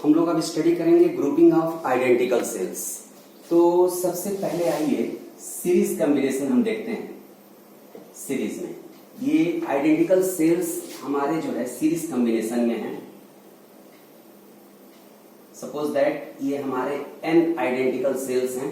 हम लोग अब स्टडी करेंगे ग्रुपिंग ऑफ आइडेंटिकल सेल्स। तो सबसे पहले आइए सीरीज कॉम्बिनेशन हम देखते हैं। सीरीज में ये आइडेंटिकल सेल्स हमारे जो है सीरीज कॉम्बिनेशन में है। सपोज दैट ये हमारे n आइडेंटिकल सेल्स हैं,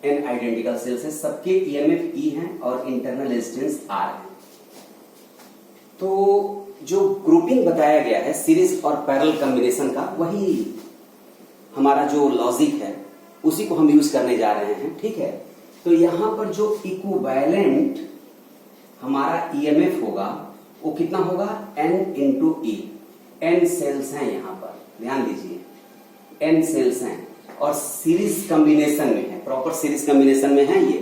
n आइडेंटिकल सेल्स हैं, सबके EMF E हैं और इंटरनल रेजिस्टेंस R है। तो जो ग्रुपिंग बताया गया है सीरीज और पैरेलल कॉम्बिनेशन का, वही हमारा जो लॉजिक है उसी को हम यूज करने जा रहे हैं। ठीक है, तो यहां पर जो इक्विवेलेंट हमारा EMF होगा वो कितना होगा, N into E। N cells हैं, यहां पर ध्यान दीजिए N सेल्स हैं और सीरीज कॉम्बिनेशन में है, प्रॉपर सीरीज कॉम्बिनेशन में है ये।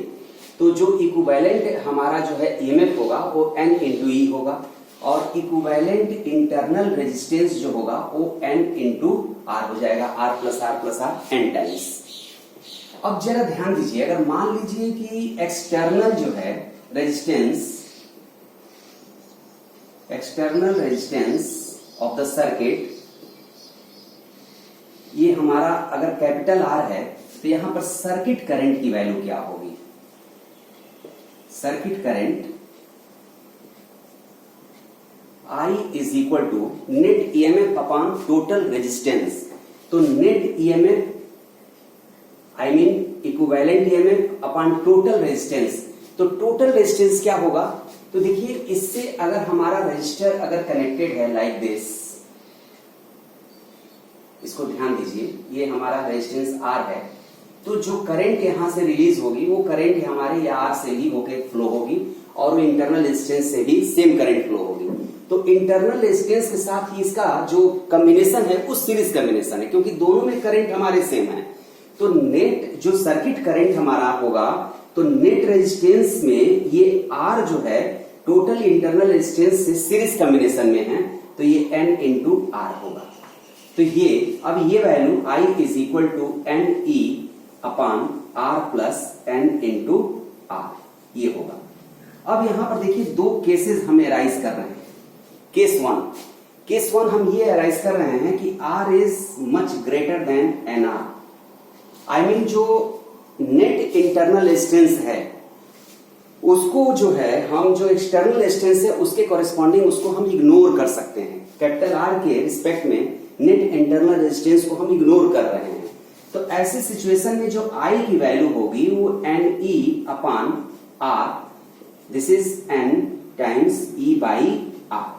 तो जो इक्विवेलेंट हमारा जो है EMF होगा वो N इंटू E होगा और इक्विवेलेंट इंटरनल रेजिस्टेंस जो होगा वो N इंटू R हो जाएगा, R plus R N times. अब जरा ध्यान दीजिए, अगर मान लीजिए कि एक्सटर्नल जो है रेजिस्टेंस ऑफ द सर्किट, ये हमारा अगर कैपिटल R है तो यहां पर सर्किट करंट की वैल्यू क्या होगी। Circuit current I is equal to net EMF upon total resistance. तो net EMF I mean equivalent EMF upon total resistance. तो टोटल रेजिस्टेंस क्या होगा, तो देखिए इससे अगर हमारा रजिस्टर अगर कनेक्टेड है लाइक दिस, इसको ध्यान दीजिए, ये हमारा रेजिस्टेंस R है, तो जो करंट यहां से रिलीज होगी वो करंट हमारे या R से ही होके फ्लो होगी और वो इंटरनल रेजिस्टेंस से भी सेम करंट फ्लो होगी। तो इंटरनल रेजिस्टेंस के साथ ही इसका जो कॉम्बिनेशन है उस सीरीज कॉम्बिनेशन है, क्योंकि दोनों में करंट हमारे सेम है। तो नेट जो सर्किट करंट हमारा होगा, तो नेट रेजिस्टेंस में ये R जो है टोटल इंटरनल रेजिस्टेंस से सीरीज कॉम्बिनेशन में है, तो ये N इंटू R होगा। तो ये अब ये value I is equal to NE upon R plus N into R ये होगा। अब यहां पर देखिए दो केसेस हम एराइज कर रहे हैं। केस वन हम ये एराइज कर रहे हैं कि R is much greater than NR। I mean जो नेट इंटरनल रेजिस्टेंस है उसको जो है हम जो एक्सटर्नल रेजिस्टेंस है उसके कॉरेस्पॉन्डिंग उसको हम इग्नोर कर सकते हैं। कैपिटल R के रिस्पेक्ट में नेट इंटरनल रेजिस्टेंस को हम इग्नोर कर रहे हैं। तो ऐसे सिचुएशन में जो I की वैल्यू होगी वो NE upon R, this is N times E by R।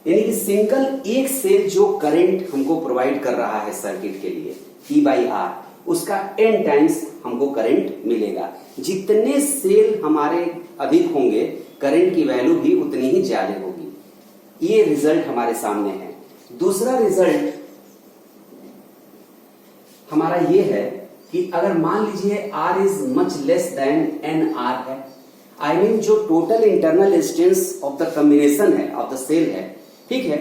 यानी कि सिंगल एक सेल जो करंट हमको प्रोवाइड कर रहा है सर्किट के लिए E बाई R, उसका N टाइम्स हमको करंट मिलेगा। जितने सेल हमारे अधिक होंगे करंट की वैल्यू भी उतनी ही ज्यादा होगी। ये रिजल्ट हमारे सामने है। दूसरा रिजल्ट हमारा ये है कि अगर मान लीजिए R is much less then NR है, आई मीन जो total internal resistance of the combination है ऑफ द सेल है, ठीक है,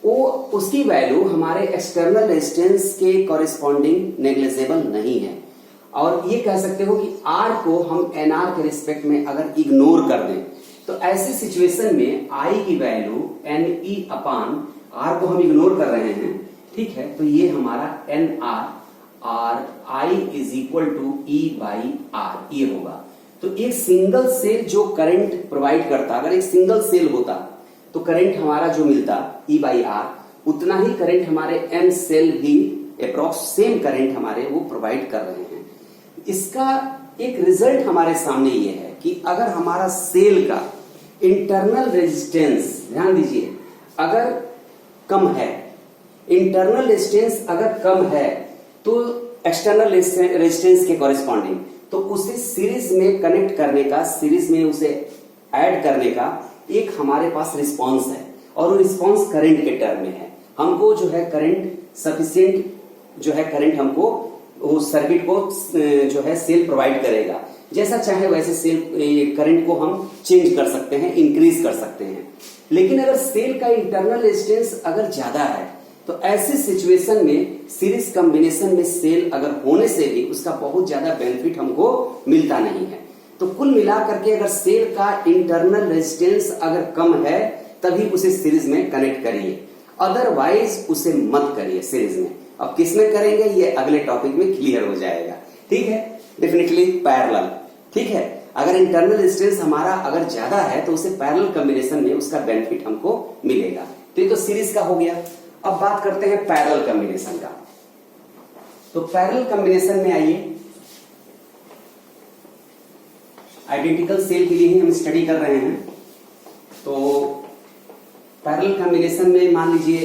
वो उसकी वैल्यू हमारे एक्सटर्नल रेजिस्टेंस के कॉरेस्पॉन्डिंग नेग्लिजिबल नहीं है। और ये कह सकते हो कि R को हम NR के रिस्पेक्ट में अगर इग्नोर कर दें तो ऐसे सिचुएशन में I की वैल्यू NE अपॉन R को हम इग्नोर कर रहे हैं, ठीक है, तो ये हमारा NR और I is equal to E by R ये होगा। तो एक सिंगल सेल जो करंट प्रोवाइड करता, अगर एक सिंगल सेल होता तो करंट हमारा जो मिलता E बाई R, उतना ही करंट हमारे N सेल भी अप्रॉक्स सेम करंट हमारे वो प्रोवाइड कर रहे हैं। इसका एक रिजल्ट हमारे सामने ये है कि अगर हमारा सेल का इंटरनल रेजिस्टेंस, ध्यान दीजिए, अगर कम है, इंटरनल रेजिस्टेंस अगर कम है तो एक्सटर्नल रेजिस्टेंस के कॉरेस्पॉन्डिंग, तो उसे सीरीज में कनेक्ट करने का, सीरीज में उसे ऐड करने का एक हमारे पास रिस्पांस है और वो रिस्पांस करंट के टर्म में है। हमको जो है करंट सफिशिएंट जो है करंट हमको वो सर्किट को जो है सेल प्रोवाइड करेगा। जैसा चाहे वैसे सेल करंट को हम चेंज कर सकते हैं, इंक्रीज कर सकते हैं। लेकिन अगर सेल का इंटरनल रेजिस्टेंस अगर ज्यादा है तो ऐसे सिचुएशन में सीरीज कॉम्बिनेशन में सेल अगर होने से भी उसका बहुत ज्यादा बेनिफिट हमको मिलता नहीं है। तो कुल मिलाकर के अगर सेल का इंटरनल रेजिस्टेंस अगर कम है तभी उसे सीरीज में कनेक्ट करिए। अदरवाइज उसे मत करिए सीरीज में। अब किस में करेंगे ये अगले टॉपिक में क्लियर हो जाएगा, ठीक है। डेफिनेटली पैरेलल, ठीक है। अगर इंटरनल डिस्टेंस हमारा अगर ज्यादा है तो उसे पैरेलल कॉम्बिनेशन में उसका बेनिफिट हमको मिलेगा। तो ये तो सीरीज का हो गया। अब बात करते हैं पैरेलल कॉम्बिनेशन का। तो पैरेलल कॉम्बिनेशन में आइए, आइडेंटिकल सेल के लिए ही हम स्टडी कर रहे हैं। तो पैरेलल कॉम्बिनेशन में मान लीजिए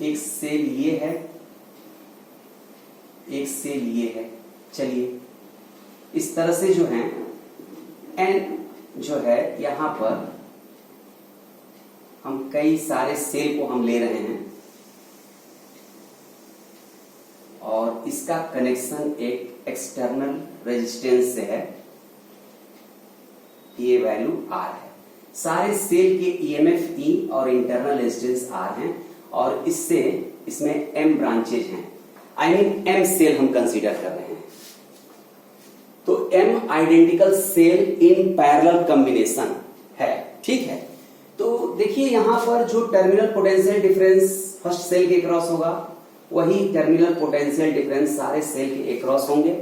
एक सेल ये है, एक सेल ये है। चलिए इस तरह से जो है एन जो है यहां पर हम कई सारे सेल को हम ले रहे हैं और इसका कनेक्शन एक एक्सटर्नल रेजिस्टेंस से है, ये वैल्यू R है। सारे सेल के ईएमएफ E और इंटरनल रेजिस्टेंस R हैं और इससे इसमें M ब्रांचेज हैं, आई मीन M सेल हम कंसीडर कर रहे हैं। तो M identical cell in parallel combination है, ठीक है। तो देखिए यहां पर जो terminal potential difference first cell के क्रॉस होगा वही टर्मिनल पोटेंशियल डिफरेंस सारे सेल के अक्रॉस होंगे,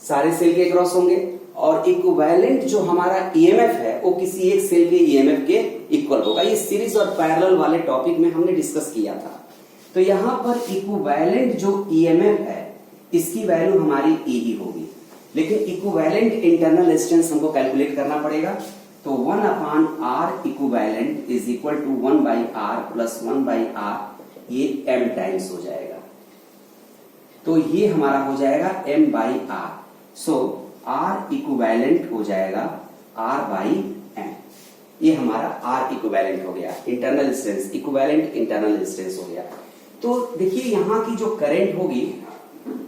सारे सेल के अक्रॉस होंगे। और इक्विवेलेंट जो हमारा ईएमएफ है वो किसी एक सेल के ईएमएफ के इक्वल होगा। ये सीरीज और पैरेलल वाले टॉपिक में हमने डिस्कस किया था। तो यहां पर इक्विवेलेंट जो ईएमएफ है इसकी वैल्यू हमारी E ही होगी, लेकिन इक्विवेलेंट इंटरनल रेजिस्टेंस हमको कैलकुलेट करना पड़ेगा। तो 1/R equivalent is equal to 1/R plus 1/R, ये M टाइम्स हो जाएगा। तो ये हमारा हो जाएगा M/R। सो R इक्विवेलेंट हो जाएगा R/M। ये हमारा R इक्विवेलेंट हो गया, internal resistance equivalent internal resistance हो गया। तो देखिए यहां की जो करंट होगी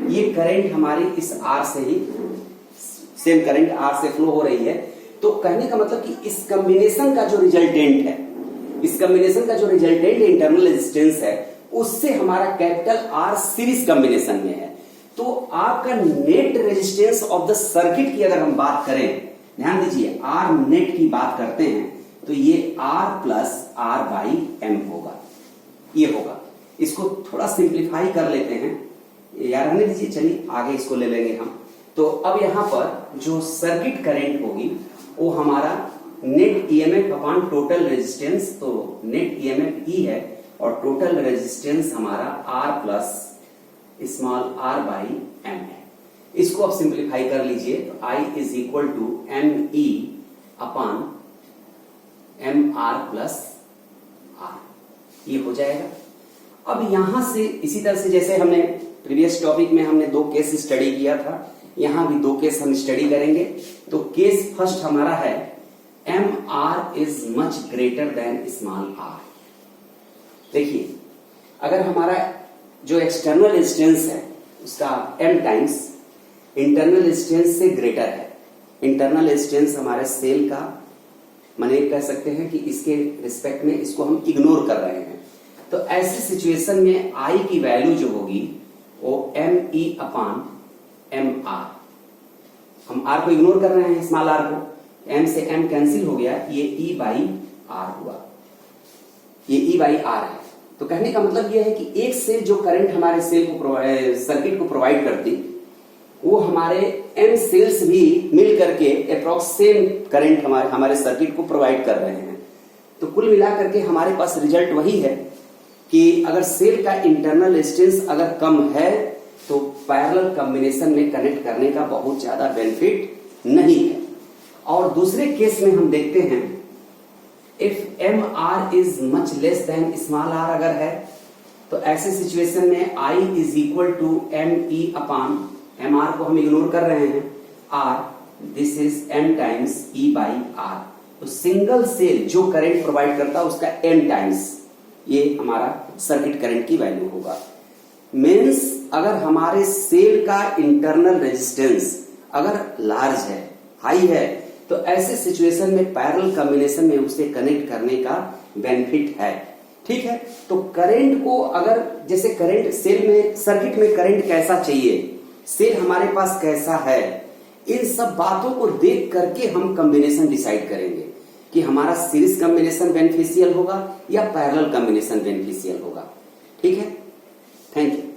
ये करंट हमारी इस R से ही, सेम करंट R से फ्लो हो रही है। तो कहने का मतलब कि इस कॉम्बिनेशन का जो रिजल्टेंट है, इस कॉम्बिनेशन का जो रिजल्टेंट इंटरनल रेजिस्टेंस है उससे हमारा कैपिटल R सीरीज कॉम्बिनेशन में है। तो आपका net resistance of the circuit की अगर हम बात करें, ध्यान दीजिए R नेट की बात करते हैं तो ये R प्लस R/M होगा, ये होगा। इसको थोड़ा सिंप्लीफाई कर लेते हैं, याद रहने दीजिए, चलिए आगे इसको ले लेंगे हम। तो अब यहां पर जो सर्किट करंट होगी वो हमारा net EMF upon total resistance, तो नेट ईएमएफ E है और टोटल रेजिस्टेंस हमारा R प्लस स्मॉल R/M है। इसको आप सिंप्लीफाई कर लीजिए तो I is equal to ME upon MR plus R, ये हो जाएगा। अब यहां से इसी तरह से जैसे हमने प्रीवियस टॉपिक में हमने 2 केस स्टडी किया था, यहां भी 2 केस हम स्टडी करेंगे। तो केस फर्स्ट हमारा है MR is much greater than small r। देखिए अगर हमारा जो एक्सटर्नल रेजिस्टेंस है उसका M टाइम्स इंटरनल रेजिस्टेंस से ग्रेटर है, इंटरनल रेजिस्टेंस हमारे सेल का, माने कह सकते हैं कि इसके रिस्पेक्ट में इसको हम इग्नोर कर रहे हैं। तो ऐसी सिचुएशन में I की वैल्यू जो होगी वो ME अपॉन MR, हम R को इग्नोर कर रहे हैं, स्मॉल r को, M से M कैंसिल हो गया, ये E/R हुआ, ये E/R है। तो कहने का मतलब यह है कि एक सेल जो करंट हमारे सेल को सर्किट को प्रोवाइड करती वो हमारे M सेल्स भी मिल करके अप्रॉक्स सेम करंट हमारे सर्किट को प्रोवाइड कर रहे हैं। तो कुल मिलाकर के हमारे पास रिजल्ट वही है कि अगर सेल का इंटरनल रेजिस्टेंस अगर कम है तो पैरेलल कॉम्बिनेशन में कनेक्ट करने का बहुत ज्यादा बेनिफिट नहीं है। और दूसरे केस में हम देखते हैं if MR is much less than small r अगर है तो ऐसे सिचुएशन में I is equal to ME upon MR को हम इग्नोर कर रहे हैं R, this is M times E/R। तो सिंगल सेल जो करंट प्रोवाइड करता है उसका M टाइम्स ये हमारा सर्किट करंट की वैल्यू होगा। मीन्स अगर हमारे सेल का इंटरनल रेजिस्टेंस अगर लार्ज है, हाई है, तो ऐसे सिचुएशन में पैरेलल कॉम्बिनेशन में उसे कनेक्ट करने का बेनिफिट है, ठीक है। तो करंट को अगर जैसे करंट सेल में, सर्किट में करंट कैसा चाहिए, सेल हमारे पास कैसा है, इन सब बातों को देख करके हम कॉम्बिनेशन डिसाइड करेंगे। कि हमारा सीरीज कॉम्बिनेशन बेनिफिशियल होगा या पैरेलल कॉम्बिनेशन बेनिफिशियल होगा। ठीक है, थैंक यू।